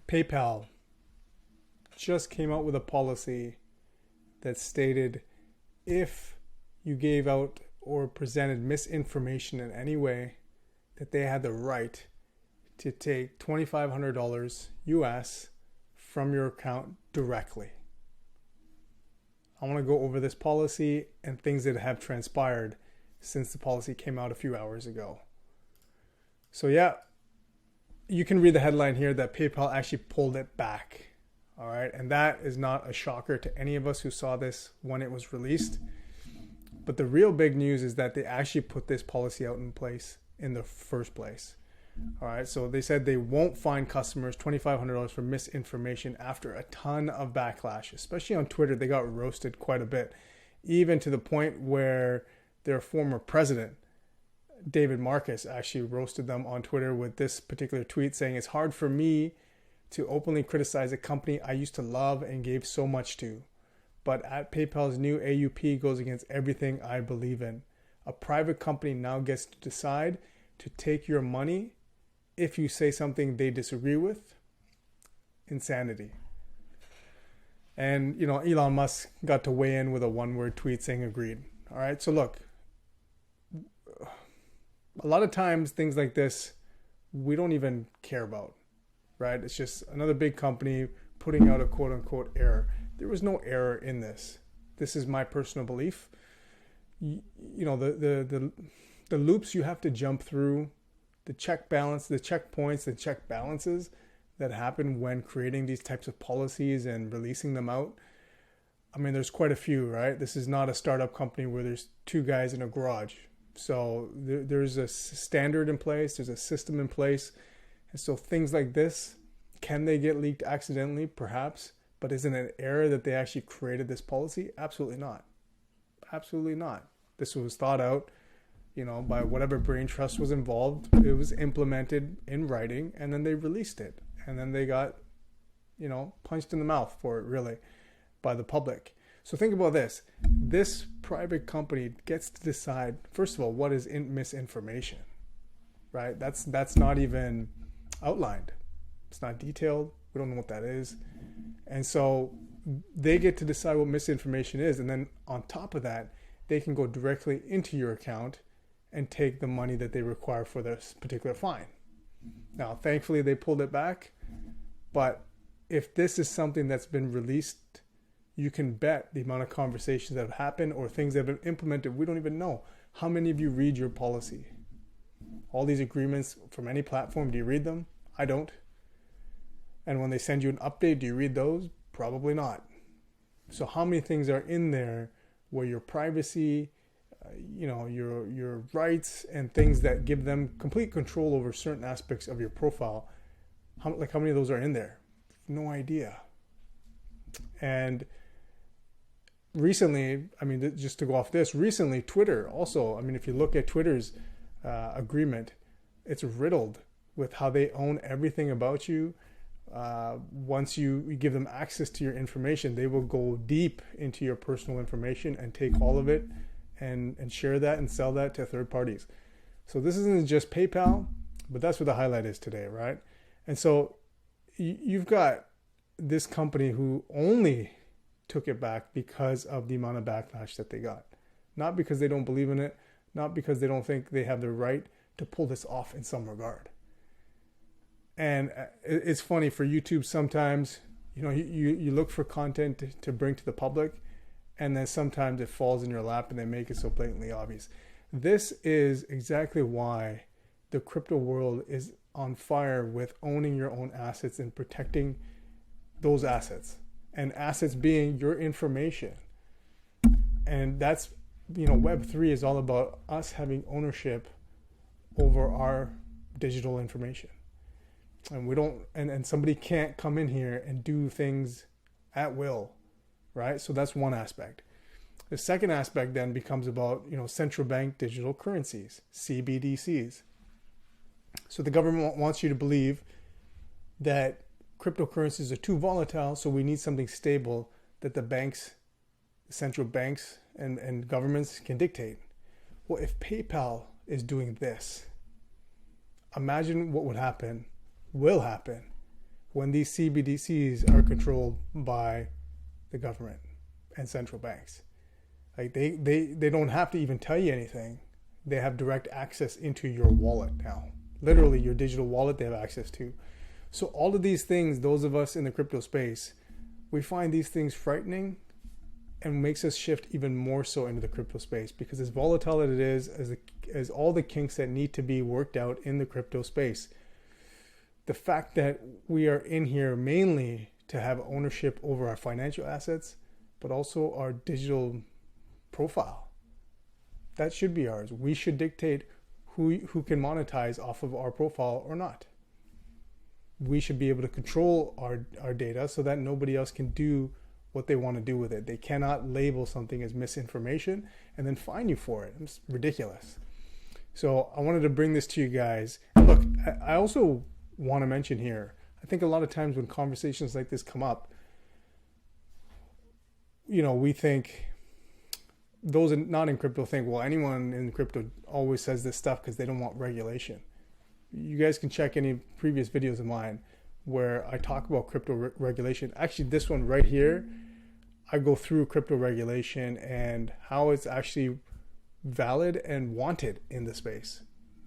PayPal just came out with a policy that stated if you gave out or presented misinformation in any way, that they had the right to take $2,500 US from your account directly. I want to go over this policy and things that have transpired since the policy came out a few hours ago. So yeah, you can read the headline here that PayPal actually pulled it back. All right, and that is not a shocker to any of us who saw this when it was released. But the real big news is that they actually put this policy out in place in the first place. All right, so they said they won't fine customers $2,500 for misinformation after a ton of backlash, especially on Twitter. They got roasted quite a bit, even to the point where their former president, David Marcus, actually roasted them on Twitter with this particular tweet saying, "It's hard for me to openly criticize a company I used to love and gave so much to. But at PayPal's new AUP goes against everything I believe in. A private company now gets to decide to take your money if you say something they disagree with. Insanity." And, Elon Musk got to weigh in with a one-word tweet saying agreed. All right, so look, a lot of times things like this, we don't even care about. Right? It's just another big company putting out a quote unquote error. There was no error in this. This is my personal belief. The loops you have to jump through, the check balance, the checkpoints, the check balances that happen when creating these types of policies and releasing them out. I mean, there's quite a few, right? This is not a startup company where there's two guys in a garage. So there's a standard in place. There's a system in place. And so things like this, can they get leaked accidentally? Perhaps. But is it an error that they actually created this policy? Absolutely not. Absolutely not. This was thought out, by whatever brain trust was involved. It was implemented in writing, and then they released it. And then they got, punched in the mouth for it, really, by the public. So think about this. This private company gets to decide, first of all, what is misinformation, right? That's not even outlined. It's not detailed. We don't know what that is. And so they get to decide what misinformation is. And then on top of that, they can go directly into your account and take the money that they require for this particular fine. Now, thankfully, they pulled it back. But if this is something that's been released, you can bet the amount of conversations that have happened or things that have been implemented, we don't even know. How many of you read your policy? All these agreements from any platform, do you read them? I don't. And when they send you an update, do you read those? Probably not. So how many things are in there where your privacy, your rights and things that give them complete control over certain aspects of your profile, how many of those are in there? No idea. And recently, just to go off this, recently Twitter also, if you look at Twitter's agreement, it's riddled with how they own everything about you. Once you give them access to your information, they will go deep into your personal information and take all of it and share that and sell that to third parties. So this isn't just PayPal, but that's what the highlight is today, right? And so you've got this company who only took it back because of the amount of backlash that they got. Not because they don't believe in it, not because they don't think they have the right to pull this off in some regard. And it's funny for YouTube sometimes, you look for content to bring to the public, and then sometimes it falls in your lap and they make it so blatantly obvious. This is exactly why the crypto world is on fire with owning your own assets and protecting those assets, and assets being your information. And that's, Web3 is all about us having ownership over our digital information. And we don't, and somebody can't come in here and do things at will, right? So that's one aspect. The second aspect then becomes about, central bank digital currencies, CBDCs. So the government wants you to believe that cryptocurrencies are too volatile, so we need something stable that the banks, the central banks and governments can dictate. Well, if PayPal is doing this, imagine what will happen when these CBDCs are controlled by the government and central banks. Like they don't have to even tell you anything. They have direct access into your wallet now. Literally your digital wallet they have access to. So all of these things, those of us in the crypto space, we find these things frightening and makes us shift even more so into the crypto space, because as volatile as it is, as all the kinks that need to be worked out in the crypto space, the fact that we are in here mainly to have ownership over our financial assets, but also our digital profile, that should be ours. We should dictate who can monetize off of our profile or not. We should be able to control our data so that nobody else can do what they want to do with it. They cannot label something as misinformation and then fine you for it. It's ridiculous. So I wanted to bring this to you guys. And look, I also want to mention here, I think a lot of times when conversations like this come up, we think, those not in crypto think, well, anyone in crypto always says this stuff because they don't want regulation. You guys can check any previous videos of mine where I talk about crypto regulation. Actually, this one right here, I go through crypto regulation and how it's actually valid and wanted in the space.